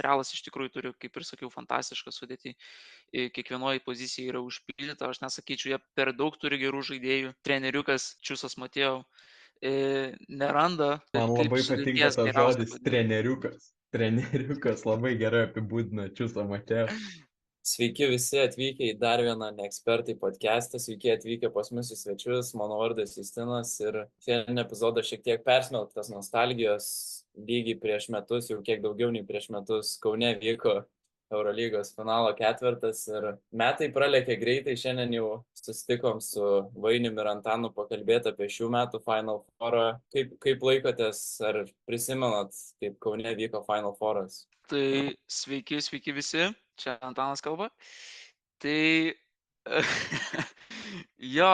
Realas iš tikrųjų turi, kaip ir sakiau, fantastišką sudėtį. Kiekvienoje pozicijai yra užpildyta. Aš nesakyčiau, jie per daug turi gerų žaidėjų. Treneriukas Čiusas Matėjo neranda, Man kaip labai patinka sudėties tas geriausiai žodis padėti. treneriukas. Treneriukas labai gerai apibūdina Čiusą Mateo. Sveiki visi atvykę į dar vieną Neekspertai podcastą, sveiki atvykę pas mus į svečius, mano vardas Justinas ir šiandien epizodas šiek tiek persmelktas nostalgijos, lygiai prieš metus, jau kiek daugiau nei prieš metus Kaune vyko Eurolygos finalo ketvirtas ir metai pralėkė greitai, šiandien jau susitikom su Vainiumi ir Antanu pakalbėti apie šių metų Final Fourą. Kaip laikotės, ar prisimenat, kaip Kaune vyko Final Fouras? Tai sveiki visi, čia Antanas kalba. Tai jo,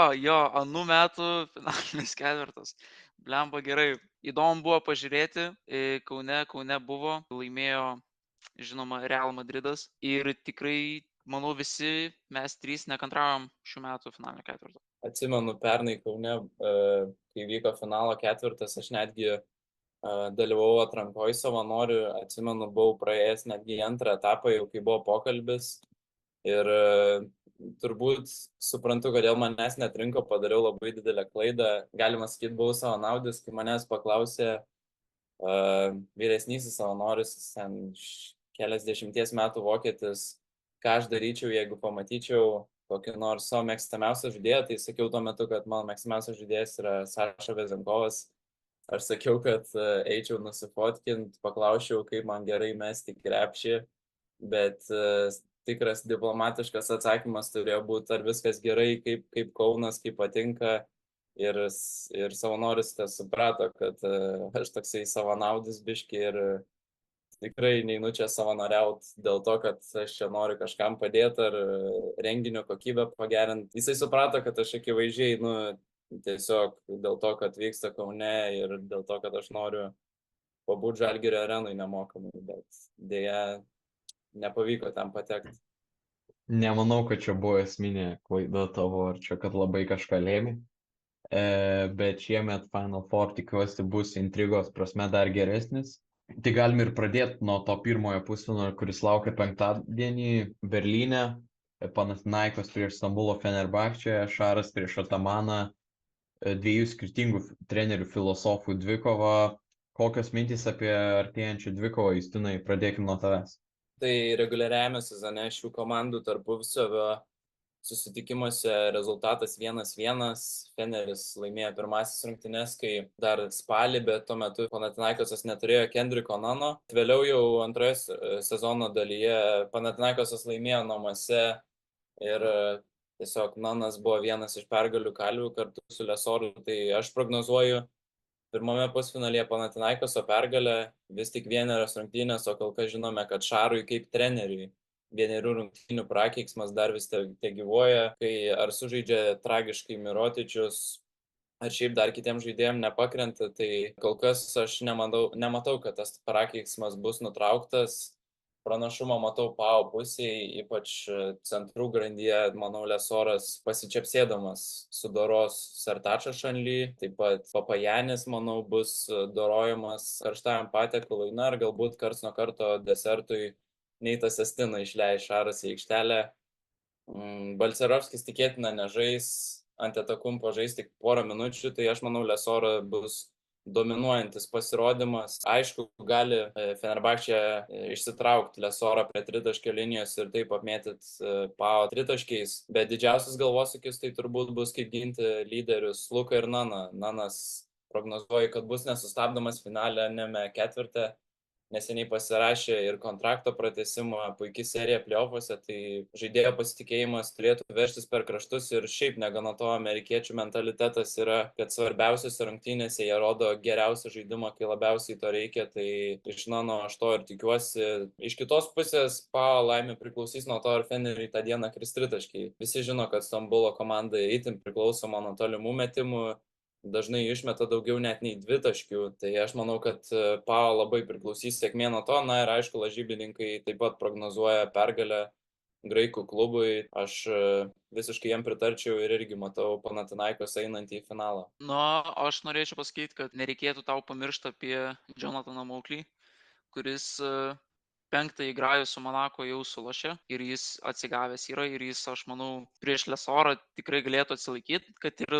anų metų finalinis ketvirtas. Blemba gerai. Įdomu buvo pažiūrėti. Kaune buvo, laimėjo, žinoma, Real Madridas. Ir tikrai, manau, visi mes trys nekantravom šių metų finalinio ketvirto. Atsimenu, pernai Kaune, kai vyko finalo ketvirtas, aš netgi dalyvau atrankoje savanorių, atsimenu, buvau praėjęs netgi antrą etapą, jau kai buvo pokalbis ir turbūt suprantu, kodėl manęs netrinko, padariau labai didelę klaidą, galima sakyti, buvau savanaudis, kai manęs paklausė vyresnysis savanoris, ten keliasdešimties metų vokietis, ką aš daryčiau, jeigu pamatyčiau kokį nors savo mėgstamiausią žaidėją, tai sakiau tuo metu, kad mano mėgstamiausias žaidėjas yra Saša Vezenkovas. Aš sakiau, kad eičiau nusifotkint, paklausčiau, kaip man gerai mesti krepšį, bet tikras diplomatiškas atsakymas turėjo būti, ar viskas gerai, kaip Kaunas, kaip patinka. Ir savanoris suprato, kad aš toksai savanaudis biški ir tikrai neinu čia savanoriaut dėl to, kad aš čia noriu kažkam padėti ar renginio kokybę pagerinti. Jisai suprato, kad aš akivaizdžiai, tiesiog dėl to, kad vyksta Kaune ir dėl to, kad aš noriu pabūti Žalgirio arenui nemokamai, bet dėja nepavyko tam patekti. Nemanau, kad čia buvo esminė klaida tavo, ar čia, kad labai kažką lėmė. Bet šiemet Final Four tikiuosi bus intrigos prasme dar geresnis. Tai galime ir pradėti nuo to pirmojo pusfinalio, kuris laukia penktadienį Berlyne. Panathinaikos prieš Stambulo Fenerbahčę, Šaras prieš Atamaną, dviejų skirtingų trenerių filosofų dvikova. Kokios mintys apie artėjančią dvikovą, Justinai, pradėkime nuo tavęs. Tai reguliariajame sezone šių komandų tarpusavio susitikimuose rezultatas 1-1, Feneris laimėjo pirmasis rungtynes, kai dar spalį, bet tuo metu Panathinaikosas neturėjo Kendriko Nano. Vėliau jau antroje sezono dalyje Panathinaikosas laimėjo namuose ir tiesiog Nanas buvo vienas iš pergalių kalvių kartu su Lesoru. Tai aš prognozuoju pirmame pusfinalyje Panathinaikoso pergalę, vis tik vienerios rungtynės, o kol kas žinome, kad Šarui kaip treneriui vienerių rungtynių prakeiksmas dar vis te gyvuoja, kai ar sužaidžia tragiškai Mirotičius, ar šiaip dar kitiems žaidėjams nepakrenta, tai kol kas aš nematau, kad tas prakeiksmas bus nutrauktas. Pranašumą matau Pau pusėje, ypač centrų grandyje, manau, Lesoras pasičiapsėdamas sudoros Sertačą Šanly, taip pat Papajanis, manau, bus dorojamas karštajam patiekalui, ir galbūt karts nuo karto desertui Neitas Estiną išleis Šaras į aikštelę. Balcerovskis tikėtina nežais, Antetokounmpo žais tik porą minučių, tai aš manau, Lesora bus dominuojantis pasirodymas. Aišku, gali Fenerbahčė išsitraukti Lesorą prie tritaškio linijos ir taip apmėtyti Pau tritaškiais, bet didžiausias galvosūkis tai turbūt bus, kaip ginti lyderius Luką ir Naną. Nanas prognozuoja, kad bus nesustabdomas finaliniame ketvirte. Neseniai pasirašė ir kontrakto pratęsimą, puikiai serija play-offuose, tai žaidėjo pasitikėjimas turėtų veržtis per kraštus ir šiaip negana to amerikiečių mentalitetas yra, kad svarbiausiose rungtynėse jie rodo geriausią žaidimą, kai labiausiai to reikia, tai iš Nano aš to ir tikiuosi. Iš kitos pusės Pau laimė priklausys nuo to, ar Feneriui tą dieną kris tritaškiai. Visi žino, kad Stambulo komanda itin priklausoma nuo tolimų metimų, dažnai išmeta daugiau net nei dvitaškių, tai aš manau, kad Pau labai priklausys sėkmė nuo to, ir aišku, lažybininkai taip pat prognozuoja pergalę graikų klubui, aš visiškai jam pritarčiau ir irgi matau Panathinaikos einantį į finalą. Aš norėčiau pasakyti, kad nereikėtų tau pamiršti apie Jonathaną Mauklį, kuris penktąjį grajų su Monako jau sulošė ir jis atsigavęs yra ir jis, aš manau, prieš Lesorą tikrai galėtų atsilaikyti, kad ir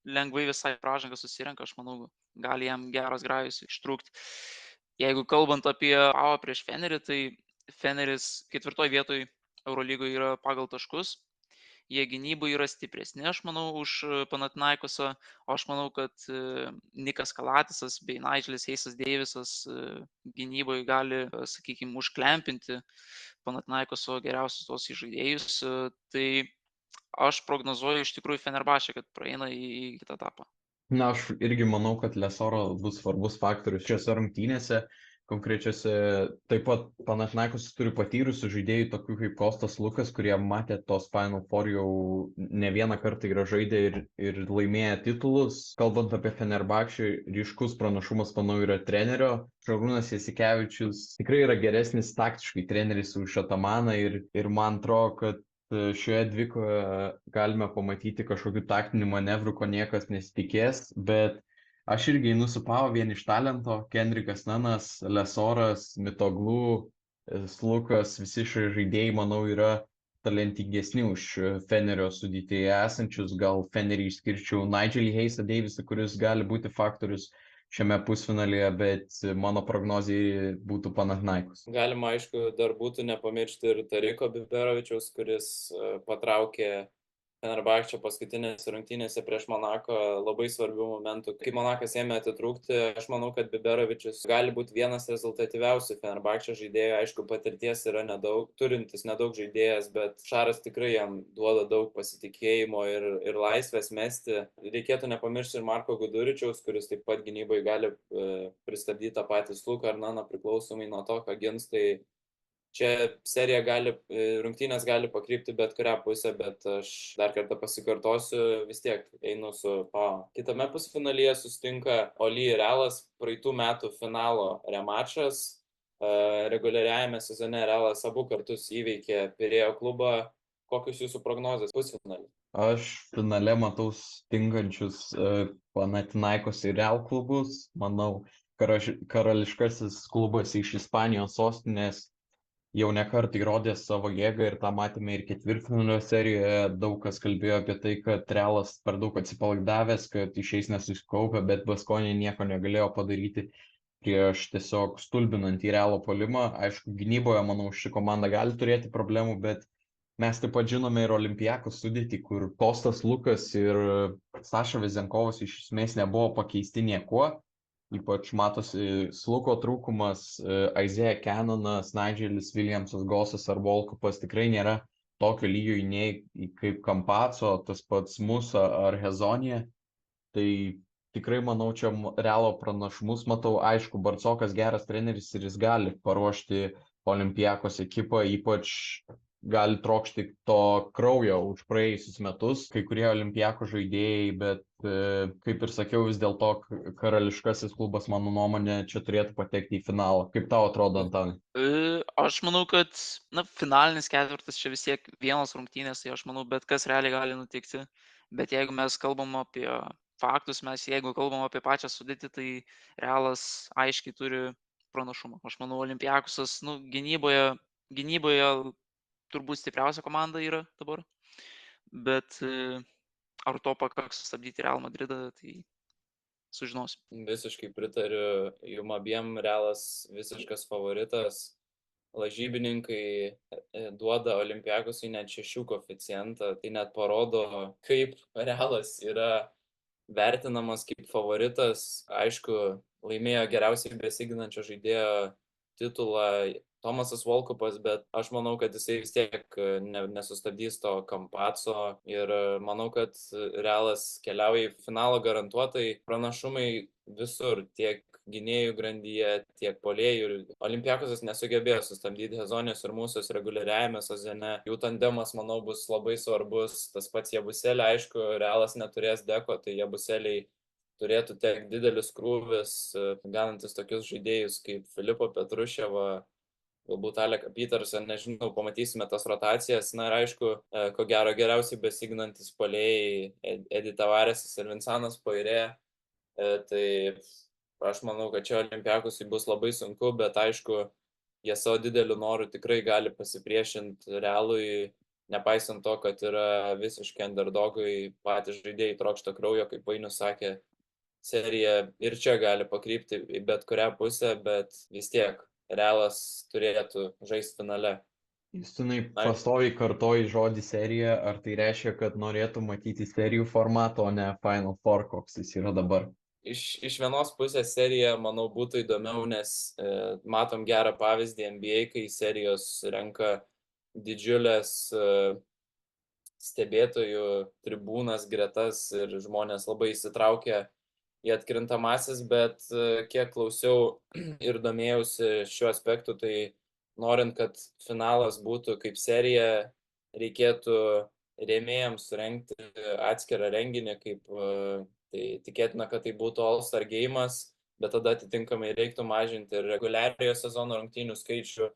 lengvai visai pražangą susirenka, aš manau, gali jam geras grajus ištrūkti. Jeigu kalbant apie Pau prieš Fenerį, tai Feneris 4 vietoj Eurolygoje yra pagal taškus. Jie gynyboje yra stipresni, aš manau, už Panathinaikosą, o aš manau, kad Nikas Kalatisas bei Nigelis Eisas Deivisas gynyboje gali, sakykime, užklempinti Panathinaikoso geriausius tos žaidėjus. Tai aš prognozuoju iš tikrųjų Fenerbahčę, kad praeina į kitą etapą. Na, aš irgi manau, kad Lesoro bus svarbus faktorius šiose rungtynėse. Konkrečiose taip pat Panathinaikos turi patyrusių žaidėjų, tokių kaip Kostas Lukas, kurie matė tos Final Four jau ne vieną kartą yra žaidę ir laimėję titulus. Kalbant apie Fenerbahčę, ryškus pranašumas, manau, yra trenerio. Šarūnas Jasikevičius tikrai yra geresnis taktiškai treneris už Atamaną ir man atrodo, kad šioje dvikoje galime pamatyti kažkokių taktinių manevrų, ko niekas nesitikės, bet aš irgi einu su Pau vien iš talento. Kendrikas Nanas, Lesoras, Mitoglu, Slukas, visi šie žaidėjai, manau, yra talentingesni už Fenerio sudėtyje esančius. Gal Fenerį išskirčiau Nigelį Eisą Deivisą, kuris gali būti faktorius šiame pusfinalyje, bet mano prognozija būtų Panathinaikos. Galima, aišku, dar būtų nepamiršti ir Tariko Biberovičiaus, kuris patraukė Fenerbahčę paskutinėse rungtynėse prieš Monaco labai svarbių momentų. Kai Monakas ėmė atitrūkti, aš manau, kad Biberovičius gali būti vienas rezultatyviausių Fenerbahčę žaidėjų. Aišku, patirties yra nedaug, turintis nedaug žaidėjas, bet Šaras tikrai jam duoda daug pasitikėjimo ir laisvės mesti. Reikėtų nepamiršti ir Marko Guduričiaus, kuris taip pat gynybai gali pristabdyti tą patį Sluką ar Naną priklausomai nuo to, ką gins. Tai čia serija rungtynės gali pakrypti bet kurią pusę, bet aš dar kartą pasikartosiu, vis tiek einu su Pau. Kitame pusfinalyje susitinka Oli ir Realas, praeitų metų finalo remačas. Reguliariajame sezone Realas abu kartus įveikė Pirėjo klubą. Kokios jūsų prognozės pusfinalį? Aš finale matau stingančius Panathinaikos ir Real klubus. Manau, karališkasis klubas iš Ispanijos sostinės jau nekart įrodė savo jėgą ir tą matėme ir ketvirtfinalio serijoje. Daug kas kalbėjo apie tai, kad Realas per daug atsipalaidavęs, kad išeis nesusikaupę, bet Baskonė nieko negalėjo padaryti prieš tiesiog stulbinantį Realo puolimą. Aišku, gynyboje, manau, ši komanda gali turėti problemų, bet mes taip pat žinome ir Olympiakos sudėtį, kur Kostas Lukas ir Saša Vezenkovas iš esmės nebuvo pakeisti niekuo. Ypač matosi Sluko trūkumas, Isaiah Canonas, Nigelis Williamsas, Gosas ar Volkupas tikrai nėra tokio lygio nei kaip Campazzo, tas pats Musa ar Hezonija. Tai tikrai manau, čia Realo pranašumus matau. Aišku, Barcokas geras treneris ir jis gali paruošti Olympiakos ekipą, ypač gali trokšti to kraujo už praėjusius metus, kai kurie Olympiako žaidėjai, bet kaip ir sakiau, vis dėlto karališkasis klubas, mano nuomonė, čia turėtų patekti į finalą. Kaip tau atrodo, Antanai? Aš manau, kad finalinis ketvirtas čia vis tiek vienos rungtynės, tai aš manau, bet kas realiai gali nutikti. Bet jeigu mes kalbam apie faktus, jeigu kalbam apie pačią sudėtį, tai Realas aiškiai turi pranašumą. Aš manau, Olympiakosas gynyboje turbūt stipriausia komanda yra dabar, bet ar to pakaks sustabdyti Real Madridą, tai sužinosim. Visiškai pritariu jum abiem, Realas visiškas favoritas. Lažybininkai duoda Olympiakosui net 6 koeficientą, tai net parodo, kaip Realas yra vertinamas kaip favoritas. Aišku, laimėjo geriausiai besiginančio žaidėjo titulą Tomasas Volkupas, bet aš manau, kad jisai vis tiek nesustabdys to Campazzo ir manau, kad Realas keliauja į finalą garantuotai. Pranašumai visur, tiek gynėjų grandyje, tiek puolėjų. Olympiakosas nesugebėjo sustabdyti Hezonijos ir Musos reguliariajame sezone. Jų tandemas, manau, bus labai svarbus. Tas pats Jabuselė, aišku, Realas neturės Deko, tai Jabuseliai turėtų tiek didelis krūvis, ganantis tokius žaidėjus kaip Filipo Petruševą, galbūt Aleką Petersą, nežinau, pamatysime tas rotacijas. Na ir aišku, ko gero geriausiai besiginantis puolėjai Edi Tavaresas ir Vinsanas Poirė. Tai aš manau, kad čia Olympiakosui bus labai sunku, bet aišku, jie savo dideliu noru tikrai gali pasipriešinti Realui, nepaisant to, kad yra visiškai underdogai, patys žaidėjai trokšta kraujo, kaip Vainius sakė, serija ir čia gali pakrypti į bet kurią pusę, bet vis tiek Realas turėtų žaisti finale. Justinai, pastoviai kartoji žodį serija, ar tai reiškia, kad norėtų matyti serijų formatą, o ne Final Four, koks jis yra dabar? Iš vienos pusės serija, manau, būtų įdomiau, nes matom gerą pavyzdį NBA, kai serijos renka didžiulės stebėtojų tribūnas, gretas ir žmonės labai įsitraukia į atkrintamasis, bet kiek klausiau ir domėjausi šiuo aspektu, tai norint, kad finalas būtų kaip serija, reikėtų rėmėjams surengti atskirą renginį, tai tikėtina, kad tai būtų All-Star Game'as, bet tada atitinkamai reiktų mažinti ir reguliariojo sezono rungtynių skaičių.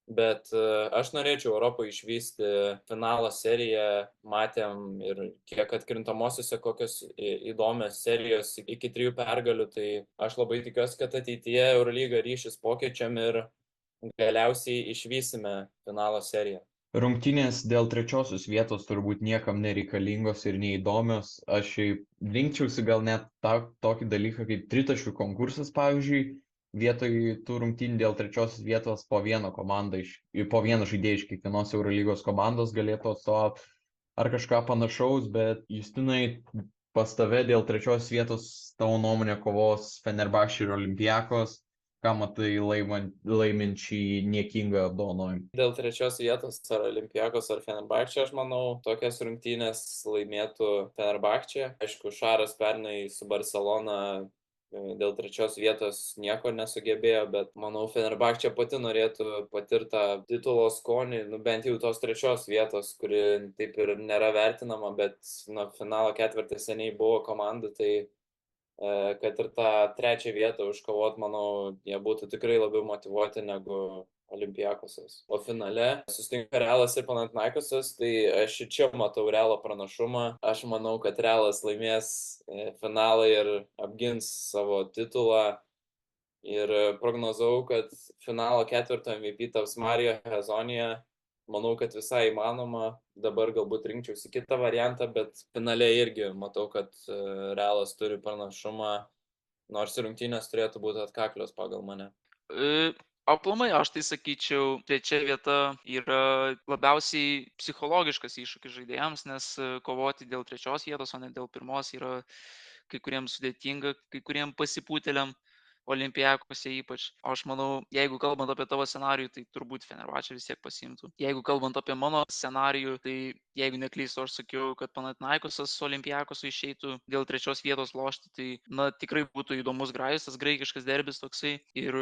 Bet aš norėčiau Europoje išvysti finalo seriją, matėm ir kiek atkrintamosiose kokios įdomios serijos iki 3 pergalių, tai aš labai tikiuosi, kad ateityje Eurolyga ryšis pokyčiam ir galiausiai išvysime finalo seriją. Rungtynės dėl trečiosios vietos turbūt niekam nereikalingos ir neįdomios. Aš rinkčiausi gal net tokį dalyką kaip tritaškių konkursas, pavyzdžiui, vietoj tų rungtynių dėl trečiosios vietos po vieną žaidėją iš kiekvienos Eurolygos komandos galėtų atstovauti ar kažką panašaus, bet Justinai, pas tave dėl trečiosios vietos tavo nuomonė kovos Fenerbahčė ir Olympiakos. Ką matai laimint šį niekingą apdovanojimą? Dėl trečios vietos ar Olympiakos ar Fenerbahčė, aš manau, tokias rungtynės laimėtų Fenerbahčė. Aišku, Šaras pernai su Barcelona dėl trečios vietos nieko nesugebėjo, bet manau, Fenerbahčė pati norėtų patirtą titulo skonį, bent jau tos trečios vietos, kuri taip ir nėra vertinama, bet finalo ketvirtį seniai buvo komanda, tai kad ir tą trečią vietą užkovot, manau, jie būtų tikrai labiau motyvuoti negu Olympiakosas. O finale susitinka Realas ir Panathinaikosas, tai aš čia matau Realo pranašumą. Aš manau, kad Realas laimės finalą ir apgins savo titulą. Ir prognozavau, kad finalo ketvirto MVP taps Mario Hezonja. Manau, kad visai įmanoma, dabar galbūt rinkčiausi kitą variantą, bet finale irgi matau, kad Realas turi pranašumą, nors rungtynės turėtų būti atkaklios pagal mane. Aplamai aš tai sakyčiau, trečia vieta yra labiausiai psichologiškas iššūkis žaidėjams, nes kovoti dėl trečios vietos, o ne dėl pirmos yra kai kuriems sudėtinga, kai kuriems pasipūtėliam. Olimpiakose ypač. Aš manau, jeigu kalbant apie tavo scenarijų, tai turbūt Fenerbahčė vis tiek pasiimtų. Jeigu kalbant apie mano scenarijų, tai jeigu neklystu, aš sakiau, kad Panathinaikosas Olimpiakosui išeitų dėl trečios vietos lošti, tai tikrai būtų įdomus grajus, tas graikiškas derbis toksai ir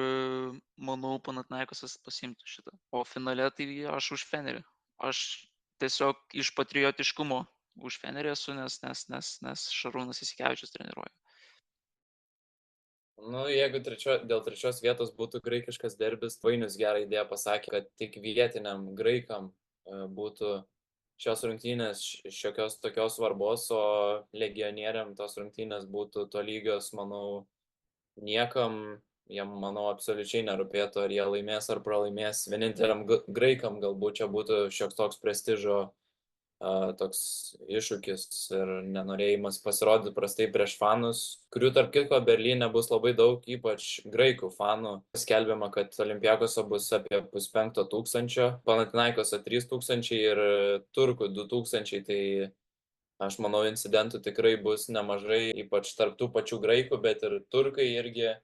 manau, Panathinaikosas pasiimtų šitą. O finale tai aš už Fenerį. Aš tiesiog iš patriotiškumo už Fenerį esu, nes Šarūnas Jasikevičius treniruoja. Jeigu dėl trečios vietos būtų graikiškas derbis, Vainius gerą idėją pasakė, kad tik vietiniam graikam būtų šios rungtynės šiokios tokios svarbos, o legionieriam tos rungtynės būtų tolygios, manau, niekam, jiem, manau, absoliučiai nerūpėtų, ar jie laimės ar pralaimės. Vieninteliam graikam galbūt čia būtų šioks toks prestižo toks iššūkis ir nenorėjimas pasirodyti prastai prieš fanus, kurių tarp kitko Berlyne bus labai daug, ypač graikų fanų. Skelbiama, kad Olympiakoso bus apie 5,500, Panathinaikoso 3,000 ir turkų 2,000, tai aš manau, incidentų tikrai bus nemažai, ypač tarp tų pačių graikų, bet ir turkai irgi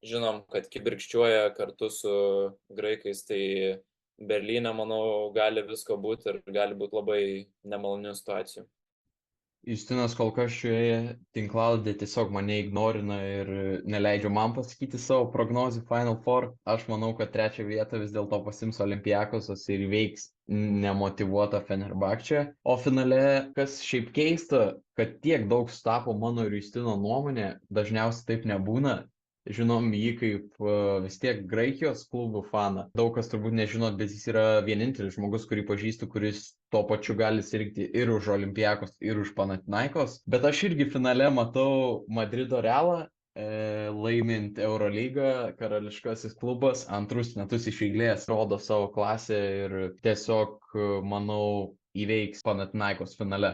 žinom, kad kibirkščiuoja kartu su graikais, tai Berlyne, manau, gali visko būti ir gali būti labai nemalonių situacijų. Justinas kol kas šioje tinklalaidėje tiesiog mane ignorina ir neleidžia man pasakyti savo prognozių Final Four. Aš manau, kad trečią vietą vis dėlto pasiims Olympiakosas ir įveiks nemotyvuotą Fenerbahčę. O finale, kas šiaip keista, kad tiek daug sutapo mano ir Justino nuomonė, dažniausiai taip nebūna. Žinom jį kaip vis tiek Graikijos klubų faną. Daug kas turbūt nežinot, bet jis yra vienintelis žmogus, kurį pažįstu, kuris tuo pačiu gali sirgti ir už Olympiakos, ir už Panathinaikos. Bet aš irgi finale matau Madrido Realą. laimint Eurolygą, karališkasis klubas antrus metus iš eilės rodo savo klasę ir tiesiog, manau, įveiks Panathinaikos finale.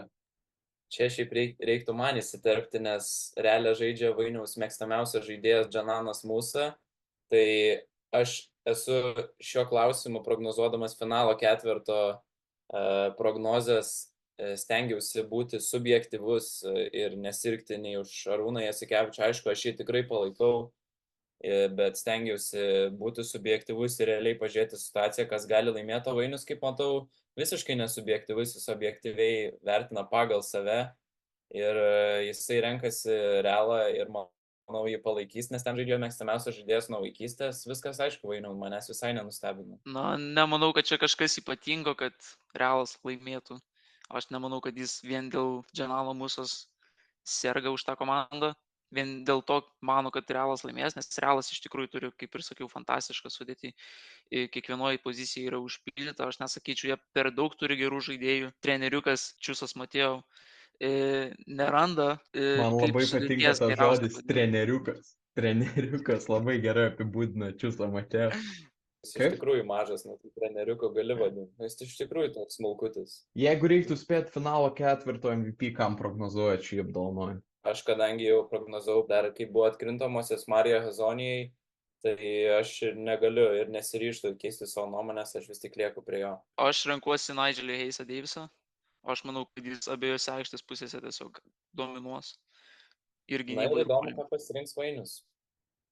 Čia šiaip reiktų man įsiterpti, nes realiai žaidžia Vainiaus mėgstamiausias žaidėjas Džananas Musa. Tai aš esu šiuo klausimu prognozuodamas finalo ketverto prognozes stengiausi būti subjektyvus ir nesirgti nei už Šarūną Jasikevičių. Aišku, aš jį tikrai palaikau, bet stengiausi būti subjektyvus ir realiai pažiūrėti situaciją, kas gali laimėti. O Vainius, kaip matau, visiškai nesubjektyvus, jis objektyviai vertina pagal save ir jisai renkasi Realą ir manau jį palaikys, nes ten žaidėjo mėgstamiausias žaidėjas nuo vaikystės. Viskas aišku, Vainiau, manęs visai nenustebino. Na, nemanau, kad čia kažkas ypatingo, kad Realas laimėtų. Aš nemanau, kad jis vien dėl Džanalo Musos serga už tą komandą. Vien dėl to mano, kad Realas laimės, nes Realas iš tikrųjų turi, kaip ir sakiau, fantastišką sudėtį. Kiekvienoje pozicijoje yra užpildyta. Aš nesakyčiau, jie per daug turi gerų žaidėjų. Treneriukas Čiusas Matėjo neranda, Man kaip labai patinka sudėties tas geriausiai žodis padėti. treneriukas. Treneriukas labai gerai apibūdina Čiusą Mateo. Jis iš Kaip? tikrųjų mažas, nuo tų treneriuko gali vadinti. Jis iš tikrųjų toks smulkutis. Jeigu reiktų spėti finalo ketvirto MVP, kam prognozuojat šį apdovanojimą? Aš kadangi jau prognozavau dar, kai buvo atkrintamosios Marijo Hezonijai, tai aš ir negaliu ir nesiryžtu keisti savo nuomonės, aš vis tik lieku prie jo. Aš renkuosi Nigelį Heisą Davisą. Aš manau, kad jis abiejose aikštės pusėse tiesiog dominuos. Ir Na ir gynyboje. įdomu, ką pasirinks Vainius.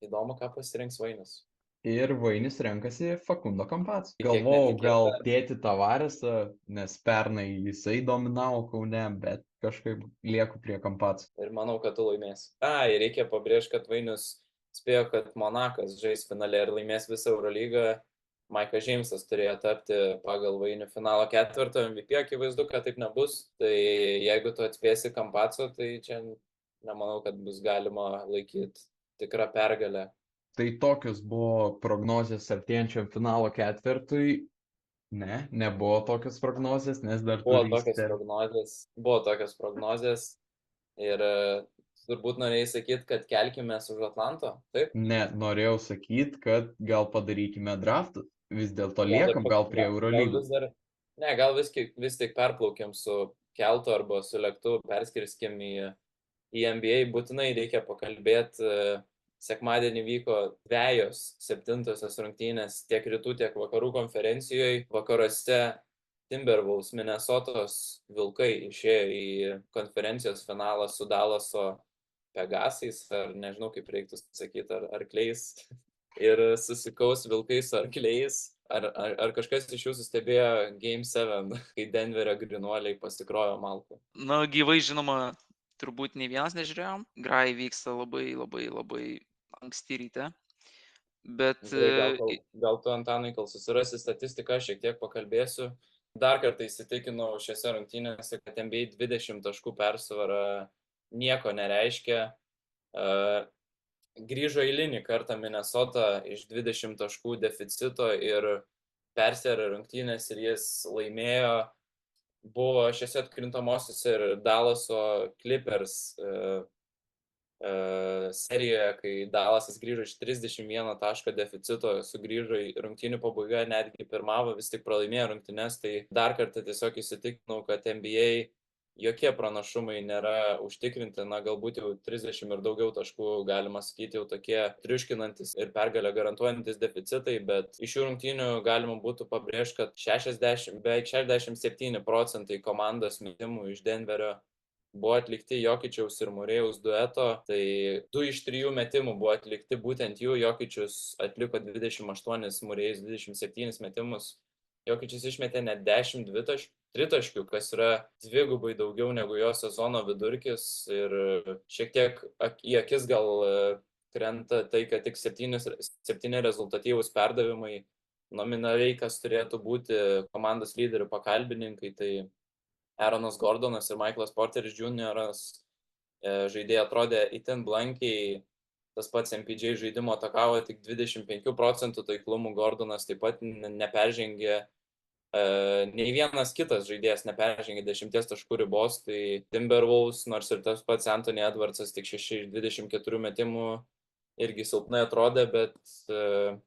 Įdomu, ką pasirinks Vainius. Ir Vainis renkasi Facundo Campazzo. Kiek Galvojau netikėta. gal dėti Tavaresą, nes pernai jisai dominavo Kaune, bet kažkaip lieku prie Campazzo. Ir manau, kad tu laimėsi. Ir reikia pabrėžti, kad Vainius spėjo, kad Monakas žais finale ir laimės visą Eurolygą. Maikas Džeimsas turėjo tapti pagal Vainių finalo ketvirto MVP, akivaizdu, kad taip nebus. Tai jeigu tu atspėsi Campazzo, tai čia nemanau, kad bus galima laikyti tikrą pergalę. Tai tokios buvo prognozijas artėjančiam finalo ketvirtui. Ne, nebuvo tokios prognozijas, nes dar Buvo turi tokios įsiterpti. prognozės. Buvo tokios prognozės. Ir turbūt norėjai sakyti, kad kelkimės už Atlanto, taip? Ne, norėjau sakyti, kad gal padarykime draftus. Vis dėlto Gal liekam dar gal prie gal Eurolygos. vis dar, ne, gal vis tik perplaukiam su keltu arba su lėktuvu, perskirskim į NBA. Būtinai reikia pakalbėti. Sekmadienį vyko dvejos 7-osios rungtynės tiek rytų, tiek vakarų konferencijoje. Vakaruose Timberwolves Minnesotos Vilkai išėjo į konferencijos finalą su Dallaso Pegasais, ar nežinau kaip reiktų sakyti, ar arkliais. Ir susikaus Vilkai su arkliais. Ar kažkas iš jūsų stebėjo Game 7, kai Denverio grynuoliai pasikrojo malkų? Na, gyvai žinoma, turbūt nei vienas nežiūrėjom. Grai vyksta labai anksti ryte. Bet Gal tu, Antanai, kol susirasi statistiką, šiek tiek pakalbėsiu. Dar kartą įsitikinau šiose rungtynėse, kad NBA 20 taškų persvara nieko nereiškia. Grįžo eilinį kartą Minnesota iš 20 taškų deficito ir persvėrė rungtynės ir jis laimėjo. Buvo šiose atkrintamosiose ir Dallaso Clippers serijoje, kai Dallasas grįžo iš 31 taško deficito, sugrįžo į rungtynių pabaigą, netgi pirmavo, vis tik pralaimėjo rungtynes, tai dar kartą tiesiog įsitikinau, kad NBA jokie pranašumai nėra užtikrinti, na galbūt jau 30 ir daugiau taškų, galima sakyti, jau tokie triuškinantis ir pergalę garantuojantis deficitai, bet iš šių rungtynių galima būtų pabrėžti, kad beveik 67% komandos metimų iš Denverio buvo atlikti Jokičiaus ir Murėjaus dueto, tai 2 iš 3 metimų buvo atlikti būtent jų. Jokičius atliko 28, Murėjus 27 metimus. Jokičius išmetė net 10 tritaškių, kas yra dvigubai daugiau negu jo sezono vidurkis ir šiek tiek į akis gal krenta tai, kad tik 7 rezultatyvūs perdavimai. Nominaliai, kas turėtų būti komandos lyderių pagalbininkai, tai Aaronas Gordonas ir Michaelas Porteris Jr. Žaidėjai atrodė itin blankiai, tas pats MPJ žaidimo atakavo tik 25% taiklumų, Gordonas taip pat neperžengė nei vienas kitas žaidėjas neperžengė 10 taškų ribos, tai Timberwolves, nors ir tas pats Anthony Edwardsas tik 6 iš 24 metimų irgi silpnai atrodė, bet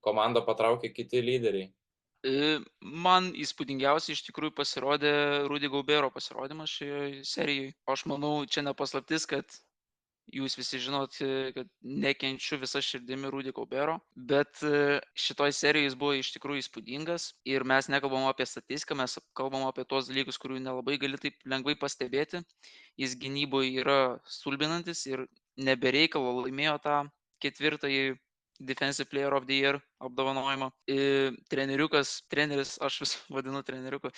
komandą patraukė kiti lyderiai. Man įspūdingiausiai iš tikrųjų pasirodė Rudy Gobero pasirodymas šioje serijoje. Aš manau, čia ne paslaptis, kad jūs visi žinot, kad nekenčiu visą širdimi Rudy Gobero, bet šitoj serijoj jis buvo iš tikrųjų įspūdingas ir mes nekalbam apie statistiką, mes kalbam apie tuos dalykus, kurių nelabai gali taip lengvai pastebėti. Jis gynyboje yra stulbinantis ir nebereikalo laimėjo tą 4. Defensive Player of the Year apdovanojimą. Treneris, aš vis vadinu treneriuku,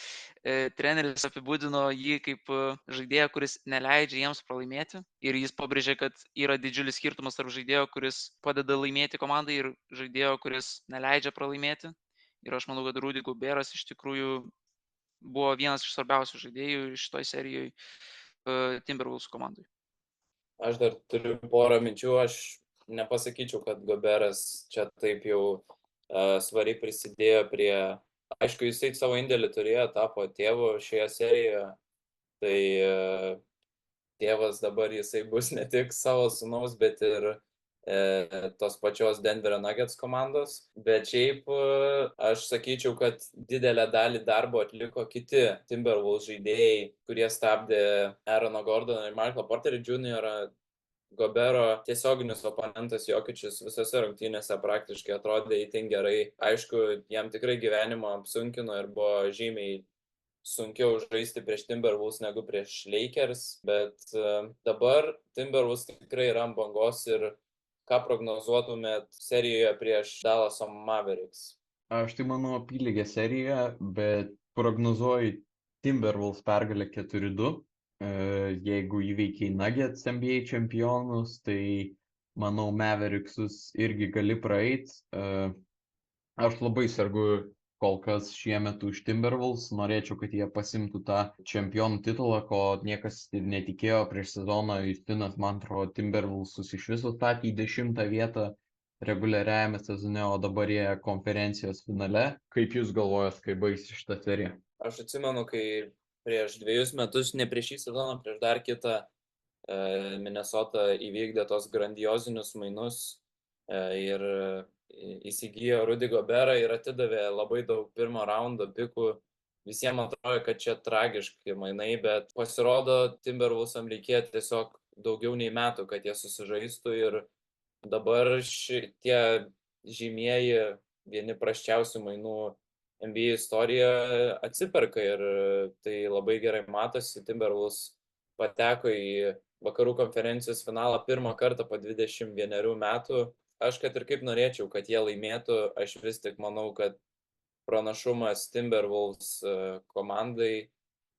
treneris apibūdino jį kaip žaidėją, kuris neleidžia jiems pralaimėti. Ir jis pabrėžė, kad yra didžiulis skirtumas tarp žaidėjo, kuris padeda laimėti komandai ir žaidėjo, kuris neleidžia pralaimėti. Ir aš manau, kad Rudy Goberas iš tikrųjų buvo vienas iš svarbiausių žaidėjų šitoj serijoje Timberwolves komandai. Aš dar turiu porą minčių, aš nepasakyčiau, kad Goberas čia taip jau svariai prisidėjo prie, aišku, jisai savo indėlį turėjo, tapo tėvu šioje serijoje, tai tėvas dabar jisai bus ne tik savo sūnaus, bet ir tos pačios Denverio Nuggets komandos, bet šiaip aš sakyčiau, kad didelę dalį darbo atliko kiti Timberwolves žaidėjai, kurie stabdė Aaroną Gordoną ir Michaelą Porterį Jr. Gobero tiesioginis oponentas Jokičius visose rungtynėse praktiškai atrodė itin gerai. Aišku, jam tikrai gyvenimą apsunkino ir buvo žymiai sunkiau žaisti prieš Timberwolves negu prieš Lakers, bet dabar Timberwolves tikrai yra ant bangos ir ką prognozuotumėt serijoje prieš Dallaso Mavericks? Aš tai manau apylygė serija, bet prognozuoju Timberwolves pergalę 4-2. Jeigu įveikiai Nuggets NBA čempionus, tai manau Mavericksus irgi gali praeit. Aš labai sergu kol kas šiemet už Timberwolves, norėčiau, kad jie pasimtų tą čempionų titulą, ko niekas ir netikėjo prieš sezoną. Justinas, man atrodo, Timberwolvesus iš viso statė į 10 vietą reguliariajame sezone, o dabar jie konferencijos finale. Kaip jūs galvojat, kaip baigsis šitą seriją? Aš atsimenu, kai prieš 2 metus, ne prieš šį sezoną, prieš dar kitą, Minnesota įvykdė tos grandiozinius mainus ir įsigijo Rudy Goberą ir atidavė labai daug pirmo raundo pikų. Visiems atrodo, kad čia tragiški mainai, bet pasirodo, Timberwolvesam reikėjo tiesiog daugiau nei metų, kad jie susižaistų ir dabar šitie žymieji vieni prasčiausių mainų NBA istorijoje atsiperka ir tai labai gerai matosi. Timberwolves pateko į vakarų konferencijos finalą pirmą kartą po 21 metų. Aš kad ir kaip norėčiau, kad jie laimėtų, aš vis tik manau, kad pranašumas Timberwolves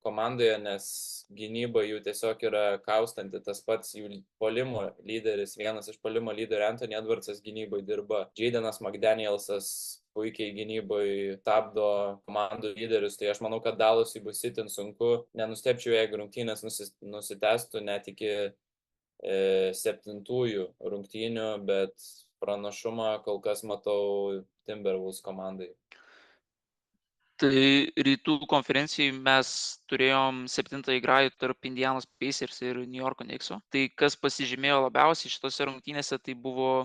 komandoje, nes gynyba jų tiesiog yra kaustanti. Tas pats jų puolimo lyderis, vienas iš puolimo lyderių Anthony Edwardsas gynybai dirba. Jaydenas McDanielsas puikiai gynybai stabdo komandų lyderius, tai aš manau, kad Dallasui bus itin sunku. Nenustebčiau, jeigu rungtynės nusitęstų net iki 7 rungtynių, bet pranašumą kol kas matau Timberwolves komandai. Tai rytų konferencijai mes turėjom 7. grajų tarp Indianos Pacers ir New Yorko Knicks'o. Tai kas pasižymėjo labiausiai šitose rungtynėse, tai buvo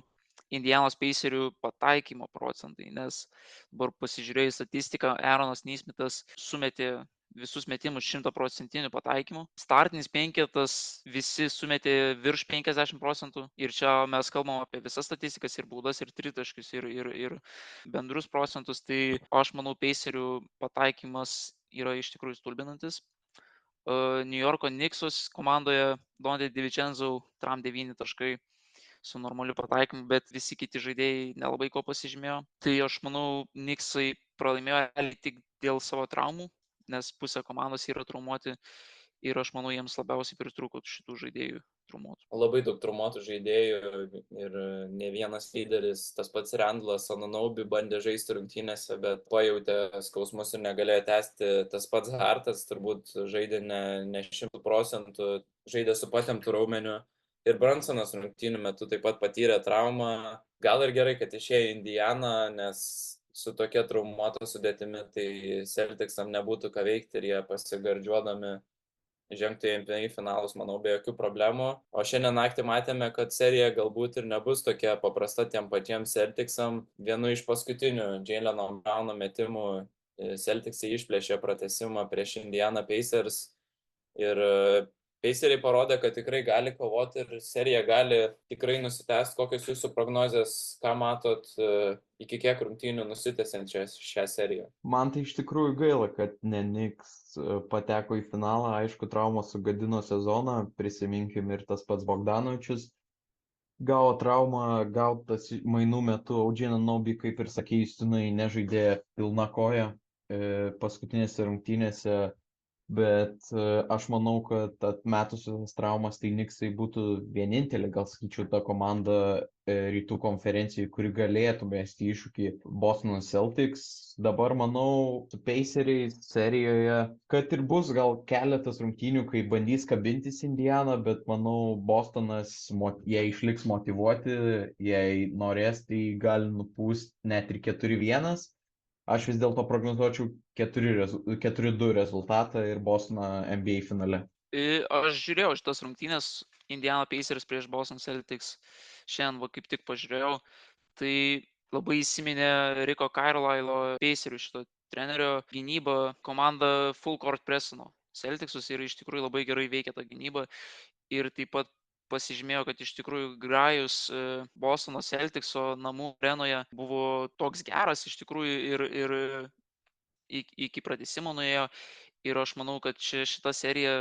Indianos Pacerių pataikymo procentai, nes dabar pasižiūrėjus statistiką, Aaronas Neesmithas sumetė visus metimus 100% pataikymų. Startinis penketas visi sumetė virš 50% ir čia mes kalbam apie visas statistikas ir baudas, ir tritaškius, ir bendrus procentus. Tai aš manau, Pacerių pataikymas yra iš tikrųjų stulbinantis. New Yorko Knick'us komandoje Donte DiVincenzo tram 9 taškai su normaliu pataikymu, bet visi kiti žaidėjai nelabai ko pasižymėjo. Tai aš manau, Knicksai pralaimėjo tik dėl savo traumų, nes pusė komandos yra traumuoti ir aš manau, jiems labiausiai pritrūko šitų žaidėjų traumuotų. Labai daug traumuotų žaidėjų ir ne vienas lyderis, tas pats Randlas Anunoby bandė žaisti rungtynėse, bet pajautė skausmus ir negalėjo tęsti. Tas pats Hartas turbūt žaidė ne 100%, žaidė su patemptu raumeniu. Ir Brunsonas rungtynių metu taip pat patyrė traumą. Gal ir gerai, kad išėjo į Indianą, nes su tokia traumuota sudėtimi, tai Celticsam nebūtų ką veikti ir jie pasigardžiuodami žengtų į NBA finalus, manau, be jokių problemų. O šiandien naktį matėme, kad serija galbūt ir nebus tokia paprasta tiem patiems Celticsam. Vienu iš paskutinių Jayleno Browno metimų Celticsai išplėšė pratęsimą prieš Indiana Pacers ir Paceriai parodė, kad tikrai gali kovoti ir serija gali tikrai nusitęsti. Kokios jūsų prognozės, ką matot, iki kiek rungtynių nusitęsiant šią seriją? Man tai iš tikrųjų gaila, kad Knicks pateko į finalą. Aišku, traumos sugadino sezoną. Prisiminkim ir tas pats Bogdanovičius gavo traumą, gautas mainų metu. OG Anunoby, kaip ir sakė, Justinai, nežaidė pilna koja paskutinėse rungtynėse. Bet aš manau, kad atmetusios traumas, tai Knicksai būtų vienintelė, gal sakyčiau, ta komanda rytų konferencijai, kuri galėtų mesti iššūkį Bostono Celtics. Dabar manau, su Paceriais serijoje, kad ir bus gal keletas rungtynių, kai bandys kabintis Indiana, bet manau, Bostonas, jei išliks motyvuoti, jei norės, tai gali nupūsti net ir 4-1. Aš vis dėlto prognozuočiau 4-2 rezultatą ir Bostoną NBA finale. Aš žiūrėjau šitas rungtynės Indiana Pacers prieš Boston Celtics. Šiandien kaip tik pažiūrėjau. Tai labai įsiminė Riko Carlisle'o Pacerių šito trenerio gynybą, komanda full court pressino Celticsus ir iš tikrųjų labai gerai veikia ta gynyba. Ir taip pat pasižymėjo, kad iš tikrųjų grajus Bostono Celticso namų arenoje buvo toks geras iš tikrųjų ir iki pratęsimo nuėjo. Ir aš manau, kad šita serija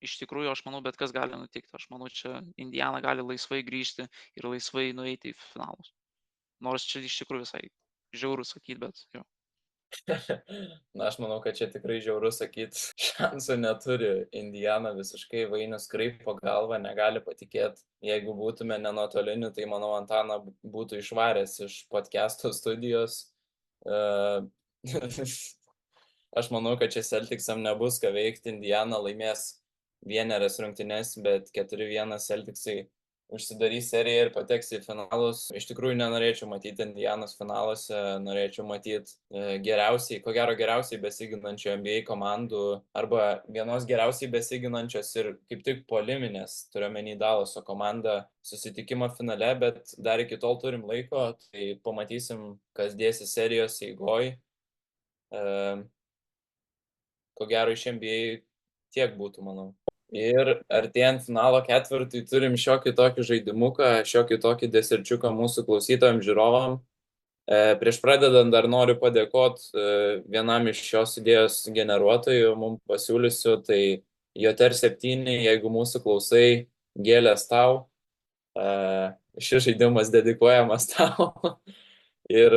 iš tikrųjų, aš manau, bet kas gali nutikti. Aš manau, čia Indiana gali laisvai grįžti ir laisvai nueiti į finalus. Nors čia iš tikrųjų visai žiauru sakyti, bet jo. Na, aš manau, kad čia tikrai žiauru sakyti, šansų neturi. Indiana visiškai Vainius kraipo galvą, negali patikėti. Jeigu būtume nenotoliniu, tai manau, Antaną būtų išvaręs iš podcast'o studijos. Aš manau, kad čia Celticsam nebus ką veikti. Indiana laimės vienerias rungtynes, bet 4-1 Celticsai užsidarys seriją ir pateks į finalus. Iš tikrųjų nenorėčiau matyti Indianos finaluose, norėčiau matyti ko gero geriausiai besiginančių NBA komandų arba vienos geriausiai besiginančios ir kaip tik puoliminės, turiuomenį Dallaso komandą susitikimo finale, bet dar iki tol turim laiko, tai pamatysim, kas dėsis serijos eigoj. Ko gero iš NBA tiek būtų, manau. Ir artėjant finalo ketvirtui turim šiokį tokį žaidimuką, šiokį tokį deserčiuką mūsų klausytojams, žiūrovam. Prieš pradedant dar noriu padėkoti vienam iš šios idėjos generuotojų, mums pasiūlysiu, tai JTR7, jeigu mūsų klausai, gėlės tau. Šis žaidimas dedikuojamas tau. Ir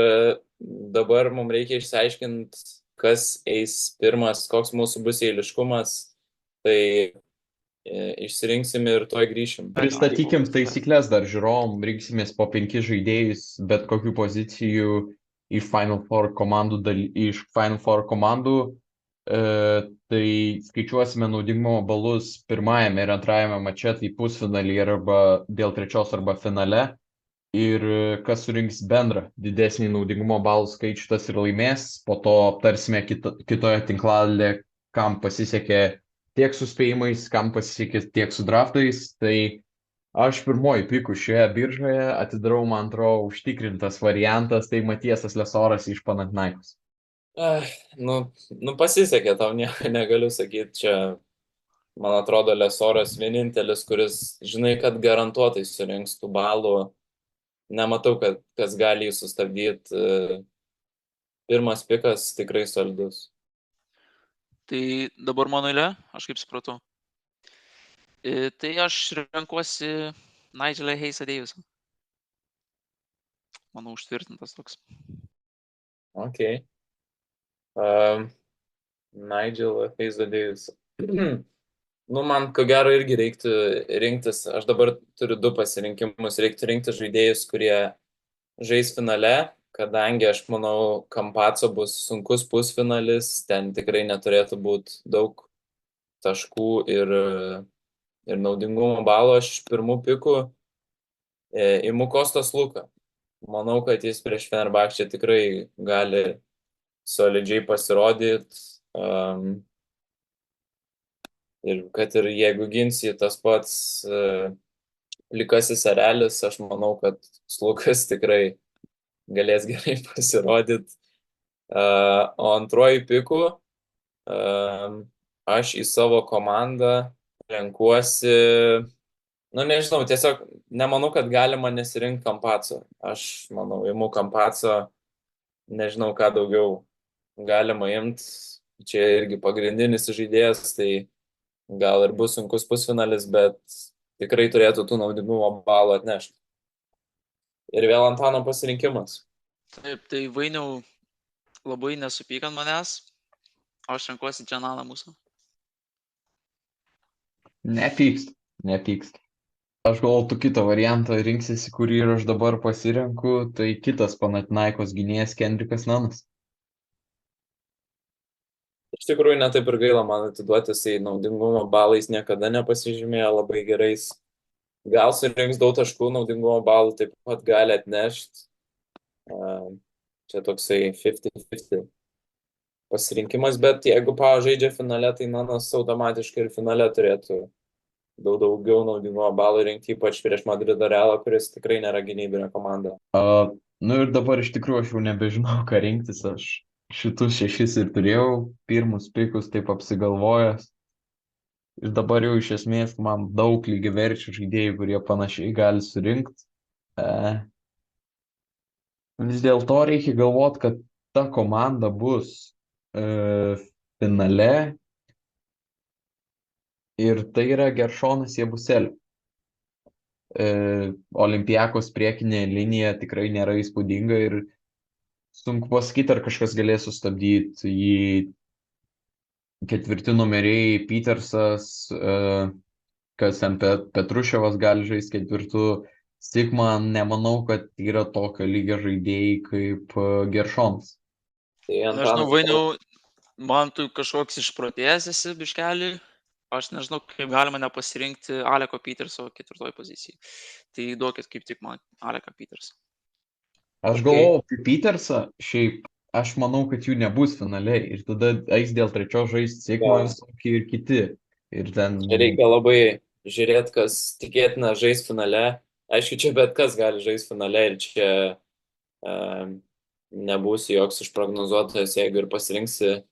dabar mums reikia išsiaiškinti, kas eis pirmas, koks mūsų bus eiliškumas. Tai išsirinksim ir tuoj grįšim. Pristatykim taisyklės dar žiūrovom, rinksimės po 5 žaidėjus, bet kokių pozicijų iš Final Four komandų. Tai skaičiuosime naudingumo balus pirmajame ir antrajame mače, tai pusfinalį arba dėl trečios arba finale. Ir kas surinks bendrą didesnį naudingumo balų skaičių, tas ir laimės. Po to aptarsime kitoje tinklalapyje, kam pasisekė tiek su spėjimais, kam pasisekė tiek su draftais. Tai aš pirmoji pikų šioje biržoje atidarau, man atrodo, užtikrintas variantas, tai Matiesas Lesoras iš Panathinaikos. Pasisekė, tau negaliu sakyti, čia, man atrodo, Lesoras vienintelis, kuris, žinai, kad garantuotai surinks tų balų. Nematau, kas gali jį sustabdyti. Pirmas pikas tikrai solidus. Tai dabar mano eilė, aš kaip supratau. Tai aš renkuosi Nigelą Hayesą Davisą. Manau, užtvirtintas toks. Ok. Nigelą Hayesą Davisą. Man ko gero irgi reiktų rinktis, aš dabar turiu 2 pasirinkimus, reiktų rinkti žaidėjus, kurie žais finale, kadangi aš manau, Campazzo bus sunkus pusfinalis, ten tikrai neturėtų būti daug taškų ir naudingumo balo. Aš iš pirmų pikų imu Kostas Luką. manau, kad jis prieš Fenerbahčę tikrai gali solidžiai pasirodyti. Ir kad ir jeigu gins jį tas pats plikasis erelis, aš manau, kad Slukas tikrai galės gerai pasirodyti. O antruoju piku aš į savo komandą renkuosi, nu nežinau, tiesiog nemanau, kad galima nesirinkti Kampaco. Aš manau, imu Kampaco, nežinau, ką daugiau galima imti. Čia irgi pagrindinis žaidėjas, tai gal ir bus sunkus pusfinalis, bet tikrai turėtų tų naudingumo balų atnešti. Ir vėl Antano pasirinkimas. Taip, tai Vainiau, labai nesupyk ant manęs, aš renkuosi Džananą mūsų. Nepykst. Aš galvoju, tu kitą variantą rinksiesi, kurį ir aš dabar pasirenku, tai kitas Panathinaikos gynėjas Kendrikas Nanas. Iš tikrųjų, netaip ir gaila man atiduoti, jisai naudingumo balais niekada nepasižymėjo labai gerais. Gal surinks daug taškų, naudingumo balų taip pat gali atnešti. Čia toksai 50-50 pasirinkimas, bet jeigu žaidžia finale, tai Nanas automatiškai ir finale turėtų daug daugiau naudingumo balų rinkti, ypač prieš Madrido Realą, kuris tikrai nėra gynybinė komanda. Nu ir dabar iš tikrųjų aš jau nebežinau, ką rinktis. Aš šitus 6 ir turėjau, pirmus pikus taip apsigalvojęs. Ir dabar jau iš esmės man daug lygiaverčių žaidėjų, kurie panašiai gali surinkti. Vis dėlto reikia galvoti, kad ta komanda bus finale. Ir tai yra Geršonas Jebuseli. Olympiakos priekinė linija tikrai nėra įspūdinga ir sunku pasakyti, ar kažkas galės sustabdyti jį. Ketvirti numeriai Petersas, kas ten Petruševas gali žaisti ketvirtu. Sigma, nemanau, kad yra tokio lygio žaidėjai kaip Geršonas. Nežinau, Vainiau, man tu kažkoks išprotėjęs esi biškelį. Aš nežinau, kaip galima nepasirinkti Aleko Peterso ketvirtoj pozicijai. Tai duokit kaip tik man Aleką Petersą. Aš galvojau apie Petersą, šiaip aš manau, kad jų nebus finale ir tada eis dėl trečios žaisti Sigma ir kiti. Ir ten... Reikia labai žiūrėti, kas tikėtina žais finale. Aišku, čia bet kas gali žaisti finale ir čia nebūsi joks išprognozuotojas, jeigu ir pasirinksi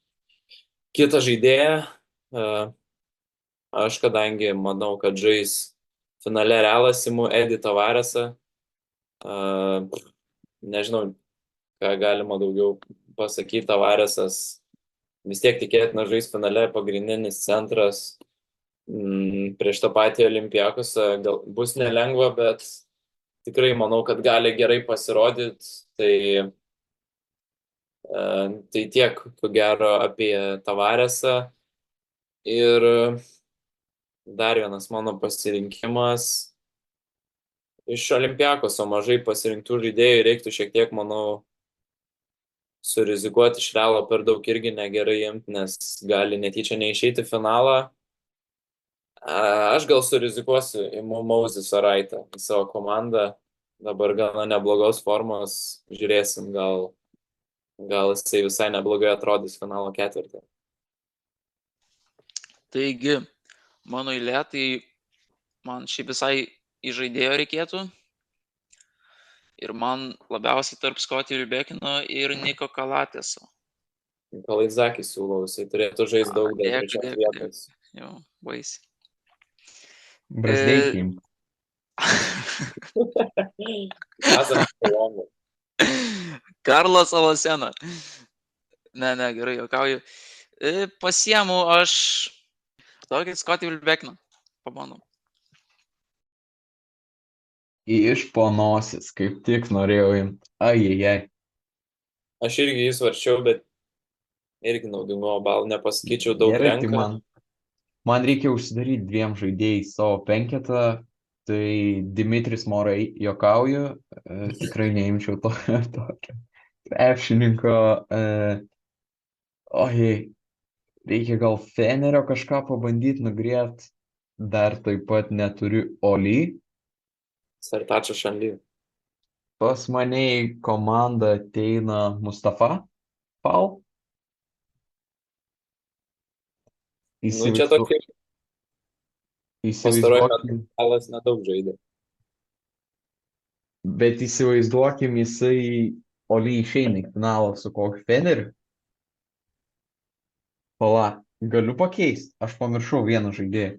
kitą žaidėją. Aš kadangi manau, kad žais finale Realas, imu Edi Tavaresą. Nežinau, ką galima daugiau pasakyti. Tavaresas vis tiek tikėtina žais finale, pagrindinis centras prieš tą patį Olympiakosą. Gal bus nelengva, bet tikrai manau, kad gali gerai pasirodyti. Tai tiek, ko gero, apie Tavaresą. Ir dar vienas mano pasirinkimas. Iš Olympiakoso mažai pasirinktų žaidėjų reiktų šiek tiek, manau, surizikuoti. Iš Realo per daug irgi negerai imti, nes gali netyčia neišeiti finalą. Aš gal surizikuosiu, imu Moses Araitą į savo komandą. Dabar gana neblogos formos, žiūrėsim, gal jisai visai neblogai atrodys finalo ketvirtį. Taigi, mano eilė, tai man šiaip visai į žaidėjo reikėtų. Ir man labiausiai tarp Scottie Rybekino ir Niko Kalateso. Kalaitzakis siūlau, jisai turėtų žaisti daug dėl trečios vietos. Jau, baisiai. Brazdeikiai. Karlas Alasena. Ne, gerai, juokauju. Pasiemu aš tokį Scottie Rybekiną. Pabandom. Iš ponosis, kaip tik norėjau imti. Ajajai. Aš irgi jį svarčiau, bet irgi naudingumo balų nepasakyčiau, daug Gerai, renka. Tai man reikia užsidaryti 2 žaidėjais savo penketą. Tai Dimitris Morai, juokauju, tikrai neimčiau tokio krepšininko. Reikia gal Fenerio kažką pabandyti nugriebti. Dar taip pat neturiu Oli. Sertačio Šanly. Pas mane į komandą ateina Mustafa Pal. Nu, čia tokie pastaruoju metu Įsivaizduokim, Alas nedaug žaidė. bet įsivaizduokim, jisai Oli išeina į finalą su kokiu Feneriu. Pala, galiu pakeisti. Aš pamiršau vieną žaidėją.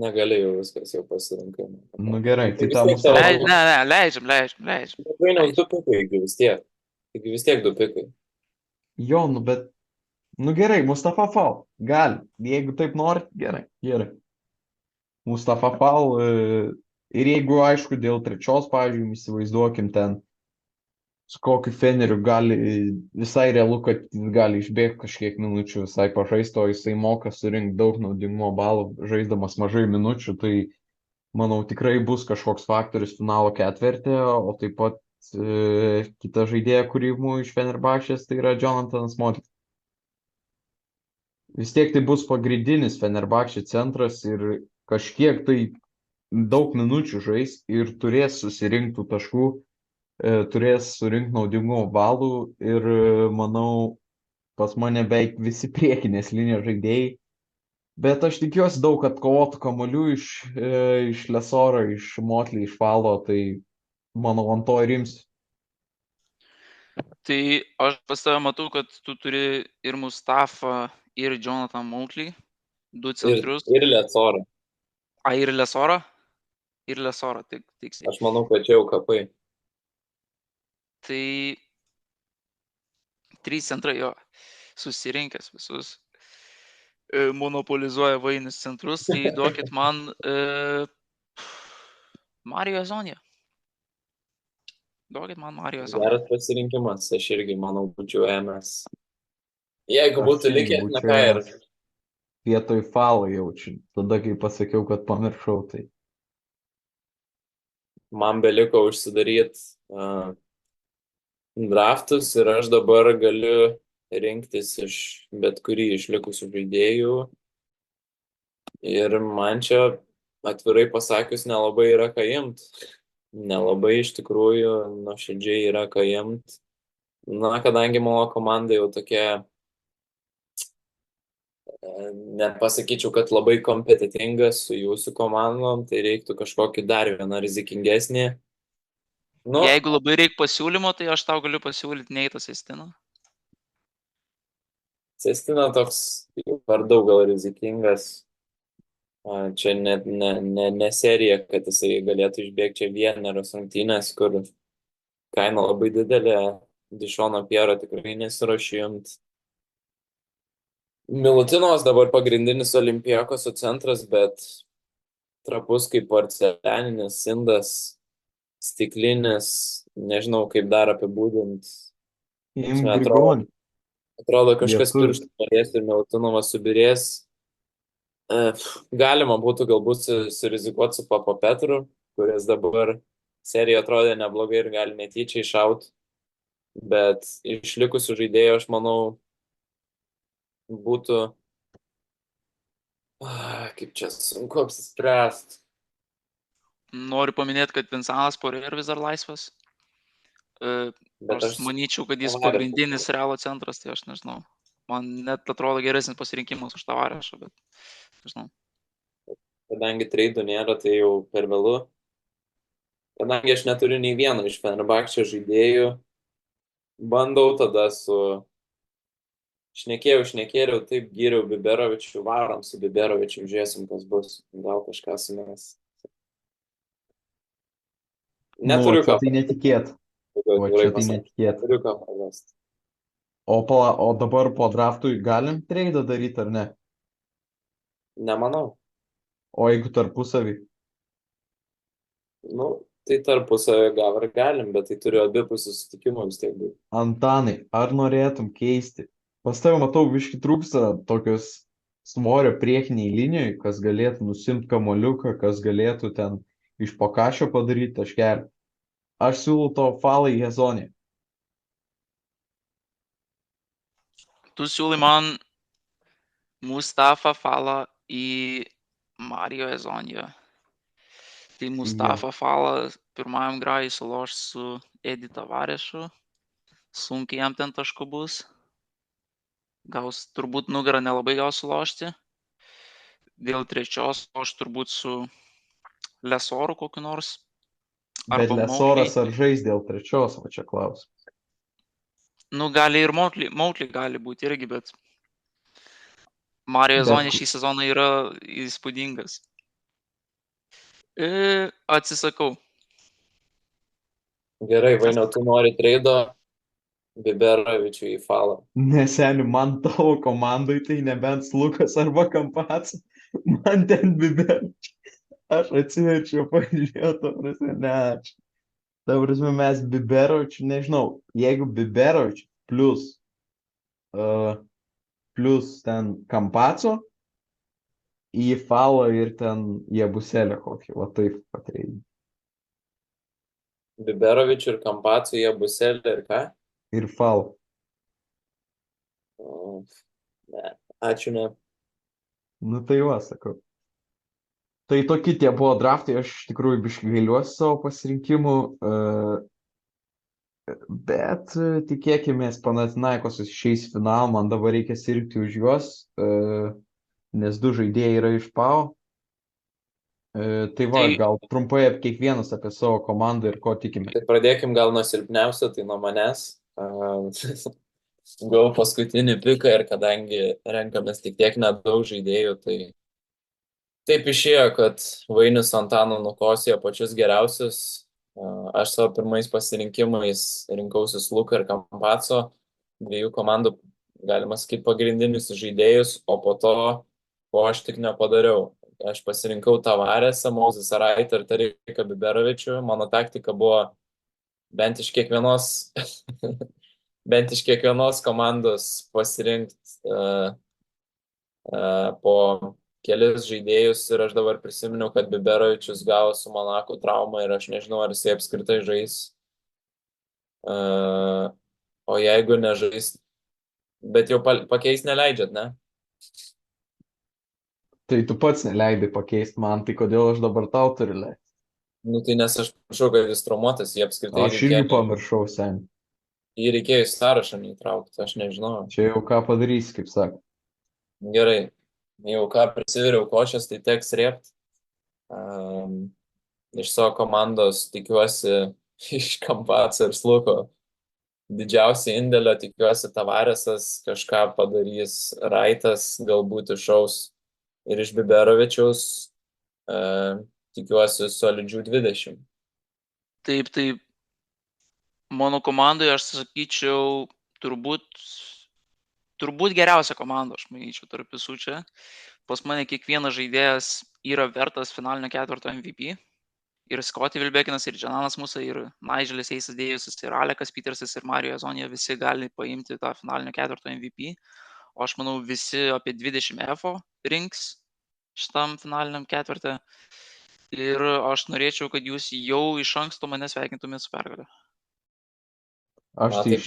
Negalėjau viskas jau pasirinkai. Nu gerai, tai Vis tą tiek Mustafa. Ne, leidžiam. Ukrainos 2 pikai vis tiek. Taigi vis tiek 2 pikai. Jo, nu bet. Nu gerai, Mustafa Fal. Gali. Jeigu taip norit, gerai. Mustafa Fal. Ir jeigu, aišku, dėl trečios, pavyzdžiui, įsivaizduokim ten su kokiu Feneriu gali, visai realu, kad jis gali išbėgti kažkiek minučių visai pažaisti, o jisai moka surinkti daug naudingumo balų, žaisdamas mažai minučių, tai manau tikrai bus kažkoks faktorius finalo ketvirtį, o taip pat kita žaidėja, kurį imu iš Fenerbahčės, tai yra Jonathanas Motley. Vis tiek tai bus pagrindinis Fenerbahčė centras ir kažkiek tai daug minučių žais ir turės susirinktų taškų, turės surinkti naudingumo balų ir manau, pas mane beveik visi priekinės linijos žaidėjai. Bet aš tikiuosi daug atkovotų kamuolių iš Lesoro, iš Motley, iš Falo, tai manau ant to ir imsiu. Tai aš pas tave matau, kad tu turi ir Mustafa, ir Jonathan Motley, du centrus. Ir Lesorą. Ir Lesorą? Ir Lesorą, tiksliai. Aš manau, kad čia jau kapai. Tai 3 centrai jo susirinkęs visus monopolizuoja vainius centrus, tai duokit man Mario Zonija. Duokit man Mario Zonija. Geras pasirinkimas, aš irgi manau būčiau ėmęs. Jeigu Aš būtų irgi likę, na būčiau ką ir. ėmęs. Vietoj Falo jaučiu. Tada, kai pasakiau, kad pamiršau, tai Man beliko užsidaryti draftus ir aš dabar galiu rinktis iš bet kurį išlikusių žaidėjų. Ir man čia, atvirai pasakius, nelabai yra ką imt. Nelabai iš tikrųjų nuoširdžiai yra ką imt. Na, kadangi mano komanda jau tokia, nepasakyčiau, kad labai kompetitinga su jūsų komandom, tai reiktų kažkokį dar vieną rizikingesnį. Nu, Jeigu labai reikia pasiūlymo, tai aš tau galiu pasiūlyti Neitą Sestiną. Sestina toks per daug gal rizikingas. Čia net ne serija, kad jisai galėtų išbėgti čia vienerios rungtynės, kur kaina labai didelė. Dišono Piero tikrai nesiruošiu imt. Milutinos dabar pagrindinis Olimpiakoso centras, bet trapus kaip porcelianinis, indas, stiklinis, nežinau kaip dar apibūdint. imk Grigonį. Atrodo kažkas Lietuvis. pirštų norės ir Milutinovas subirės. Galima būtų galbūt surizikuoti su Papa Petru, kuris dabar serija atrodė neblogai ir gali netyčia iššaut. Bet išlikusių žaidėjų, aš manau, būtų... Kaip čia sunku apsispręsti. Noriu paminėti, kad Vincentas Poirier vis dar laisvas. Bet Aš manyčiau, kad jis Tavaresą pagrindinis Realo centras, tai aš nežinau. Man net atrodo geresnis pasirinkimas už Tavarešą, bet nežinau. Kadangi treidų nėra, tai jau per vėlu. Kadangi aš neturiu nei vieno iš Fenerbahčio žaidėjų, bandau tada su... Šnekėjau, taip gyriau Biberovičių, varom su Biberovičiu, žiūrėsim, kas bus. Gal kažką sumės. Neturiu ką. Tai netikėt. Neturiu ką pavesti. O dabar po draftui galim treidą daryti, ar ne? Nemanau. O jeigu tarpusavį? Nu, tai tarpusavį gal ir galim, bet tai turiu abipusių susitikimų vis tiek būti. Antanai, ar norėtum keisti? Pas tavę matau, biški trūksta tokios svorio priekiniai linijai, kas galėtų nusimti kamuoliuką, kas galėtų ten iš pokašio padaryti taškelį. Aš siūlau to Falą į Hezonį. Tu siūlai man Mustafa Falą į Mario Hezoniją. Tai Mustafa Falą pirmajam grajui suloš su Edi Tavarešu. Sunkiai jam ten taškų bus. Gaus turbūt nugarą nelabai gaus sulošti. Dėl trečios aš turbūt su Lesoru kokiu nors. Bet Arba Lesoras Mautley. ar žais dėl trečios, va čia klausimas. Nu, gali ir Mautley gali būti irgi, bet Mario Bet Zonė šį sezoną yra įspūdingas. Atsisakau. Gerai, Vainiau, tu nori treido Biberovičių į falą. neseniai man tavo komandai tai nebent Lukas arba Kampats, man ten Biberovičius. Aš atsiverčiau, pažiūrėjau, ta prasme, ne ačiū. Ta prasme, mes Biberovičių, nežinau, jeigu Biberovičių plus ten Kampaco į falą ir ten Jebuselę kokį, va taip patreidį. Biberovičių ir Kampacų jie Buselį ir ką? Ir falą. Ne, ačiū, ne. Nu tai va, sakau. Tai tokie tie buvo draftai, aš iš tikrųjų biškai gailiuosi savo pasirinkimų, bet tikėkime, Panathinaikos išeis į finalą, man dabar reikia sirgti už juos, nes 2 žaidėjai yra iš PAO. Tai va, gal trumpai kiekvienas apie savo komandą ir ko tikime. Tai pradėkim gal nuo silpniausio, tai nuo manęs. Gavau paskutinį piką ir kadangi renkamės tik tiek nedaug žaidėjų, tai taip išėjo, kad Vainis Antano nukosėjo pačius geriausius. Aš savo pirmais pasirinkimais rinkausi Luką ir Kampaco, 2 komandų, galima sakyti, pagrindinius žaidėjus, o po to, ko aš tik nepadariau. Aš pasirinkau Tavaresą, Mozesą Raitą ir Tariką Biberovičių. Mano taktika buvo bent iš kiekvienos komandos pasirinkti po kelis žaidėjus ir aš dabar prisiminiau, kad Biberovičius gavo su Monako traumą ir aš nežinau, ar jisai apskritai žais. O jeigu nežais, bet jau pakeis neleidžiat, ne? Tai tu pats neleidai pakeisti man, tai kodėl aš dabar tau turiu leisti? Nu tai nes aš prašau, kad jis traumuotas, jį apskritai Aš irgi pamiršau, sen. Jį reikėjo į sąrašą neįtraukti, aš nežinau. Čia jau ką padarysi, kaip sako. Gerai, jau ką prisiviriau košės, tai teks rėpti. Iš savo komandos tikiuosi iš Kampaco ir Sluko didžiausią indėlio, tikiuosi Tavaresas kažką padarys, Raitas galbūt išaus ir iš Biberovičiaus tikiuosi solidžių 20. Taip, mano komandoje aš sakyčiau turbūt geriausia komanda, aš manyčiau, tarp visų čia. Pas mane kiekvienas žaidėjas yra vertas finalinio ketvirto MVP. Ir Scottie Wilbekinas, ir Džananas Musa, ir Nigelis Eisas Dėjusis, ir Alekas Petersas, ir Mario Zonė visi gali paimti tą finalinio ketvirto MVP. O aš manau, visi apie 20 F rinks šitam finaliniam ketvirtą. Ir aš norėčiau, kad jūs jau iš anksto mane sveikintumėt su pergalė. Aš tai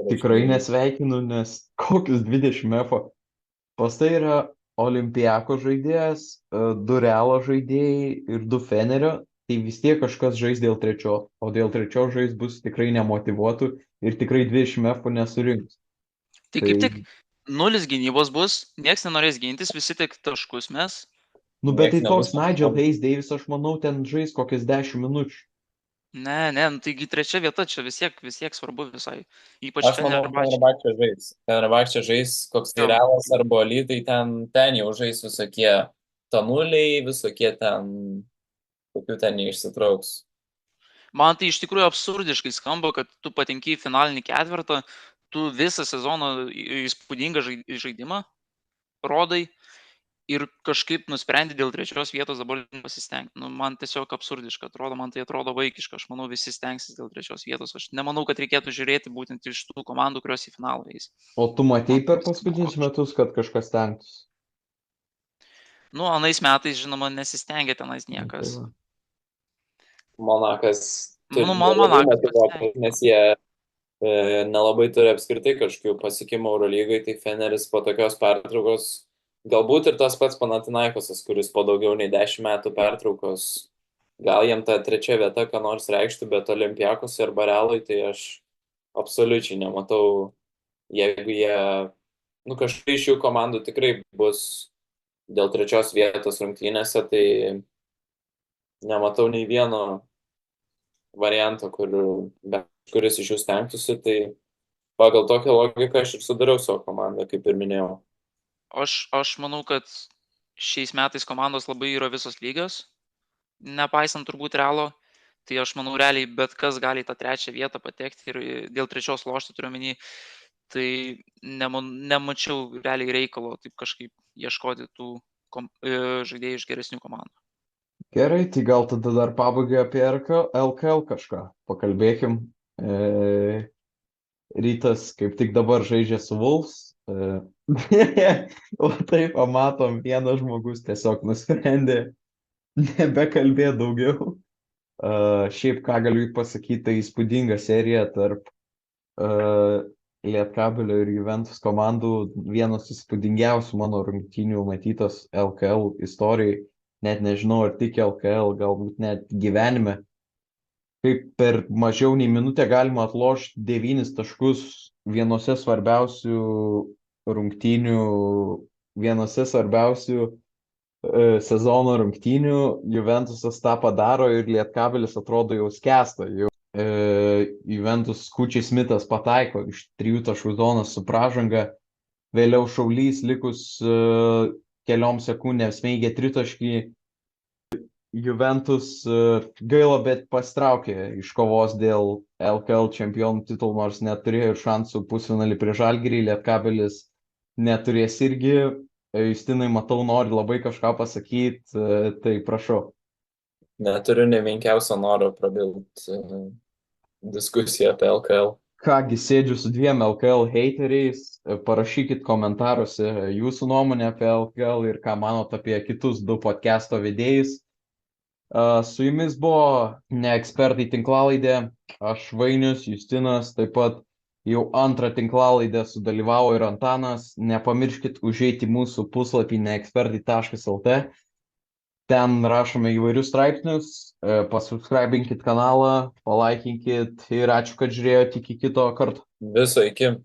tikrai nesveikinu, nes kokius 20 F. Pas tai yra Olimpiako žaidėjas, 2 Realo žaidėjai ir 2 Fenerio. Tai vis tiek kažkas žais dėl trečios, o dėl trečios žais bus tikrai nemotyvuotų ir tikrai 20 F nesurinks. Tai kaip tik 0 gynybos bus, nieks nenorės gintis, visi tik taškus mes. Nu, bet tai toks Nigel Hayes Davis, aš manau, ten žais kokias 10 minučių. Ne, taigi trečia vieta čia vis tiek svarbu visai. Ypač aš manau, Fenerbahčė žais. Fenerbahčė žais koks tai Realas arba Oli, tai ten jau žais visokie tanuliai, visokie ten, kokių ten neišsitrauks. Man tai iš tikrųjų absurdiškai skamba, kad tu patenki į finalinį ketvirtą, tu visą sezoną įspūdingą žaidimą rodai ir kažkaip nusprendi dėl trečios vietos dabar pasistengti. Nu, man tiesiog absurdiška atrodo, man tai atrodo vaikiška, aš manau visi stengsis dėl trečios vietos. Aš nemanau, kad reikėtų žiūrėti būtent iš tų komandų, kurios į finalą eis. O tu matei per paskutinius metus, kad kažkas stengtųsi? Nu, anais metais, žinoma, nesistengė tenais niekas. Monakas. Monakas. Nes jie nelabai turi apskritai kažkokių pasiekimų Eurolygai, tai Feneris po tokios pertraukos, galbūt ir tas pats Panathinaikosas, kuris po daugiau nei 10 metų pertraukos gal jiem ta trečia vieta ką nors reikštų, bet Olympiakos arba Realui tai aš absoliučiai nematau, jeigu jie, kažkaip iš jų komandų tikrai bus dėl trečios vietos rungtynėse, tai nematau nei vieno varianto, kuris iš jų stengtųsi, tai pagal tokią logiką aš ir sudariau savo komandą, kaip ir minėjau. Aš manau, kad šiais metais komandos labai yra visos lygios, nepaisant turbūt Realo. Tai aš manau, realiai bet kas gali į tą trečią vietą patekti ir dėl trečios lošti turiu omeny, tai nemačiau realiai reikalo taip kažkaip ieškoti tų žaidėjų iš geresnių komandų. Gerai, tai gal tada dar pabaigai apie LKL kažką pakalbėkim. Rytas kaip tik dabar žaidžia su Wolves. O taip, pamatom, vienas žmogus tiesiog nusprendė nebekalbėti daugiau. Šiaip ką galiu pasakyti, tai įspūdinga serija tarp Lietkabelio ir Juventus komandų, vienas įspūdingiausių mano rungtynių matytos LKL istorijai. Net nežinau, ar tik LKL, galbūt net gyvenime. Kaip per mažiau nei minutę galima atlošti 9 taškus vienose svarbiausių rungtynių, vienose svarbiausių sezono rungtynių. Juventusas tą padaro ir Lietkabelis atrodo jau skęsta. Juventus Kučiai Smithas pataiko iš 3 taškų zonos su pražanga. Vėliau Šaulys likus keliom sekundėm smeigia 3 taškį. Juventus gaila, bet pastraukė iš kovos dėl LKL čempionų titulų, nors neturėjo ir šansų pusfinalį prieš Žalgirį. Lietkabelis neturės irgi. Justinai, matau, nori labai kažką pasakyti, tai prašau. Neturiu ne menkiausio noro prabilti diskusiją apie LKL. Kągi, sėdžiu su 2 LKL hateriais, parašykit komentaruose jūsų nuomonę apie LKL ir ką manot apie kitus 2 podcast'o vedėjus. Su jumis buvo Neekspertai tinklalaidė, aš Vainius, Justinas, taip pat jau 2 tinklalaidę sudalyvavo ir Antanas. Nepamirškit užeiti mūsų puslapį neekspertai.lt. Ten rašome įvairius straipsnius, pasubscribinkit kanalą, palaikinkit ir ačiū, kad žiūrėjote, iki kito karto. Viso iki.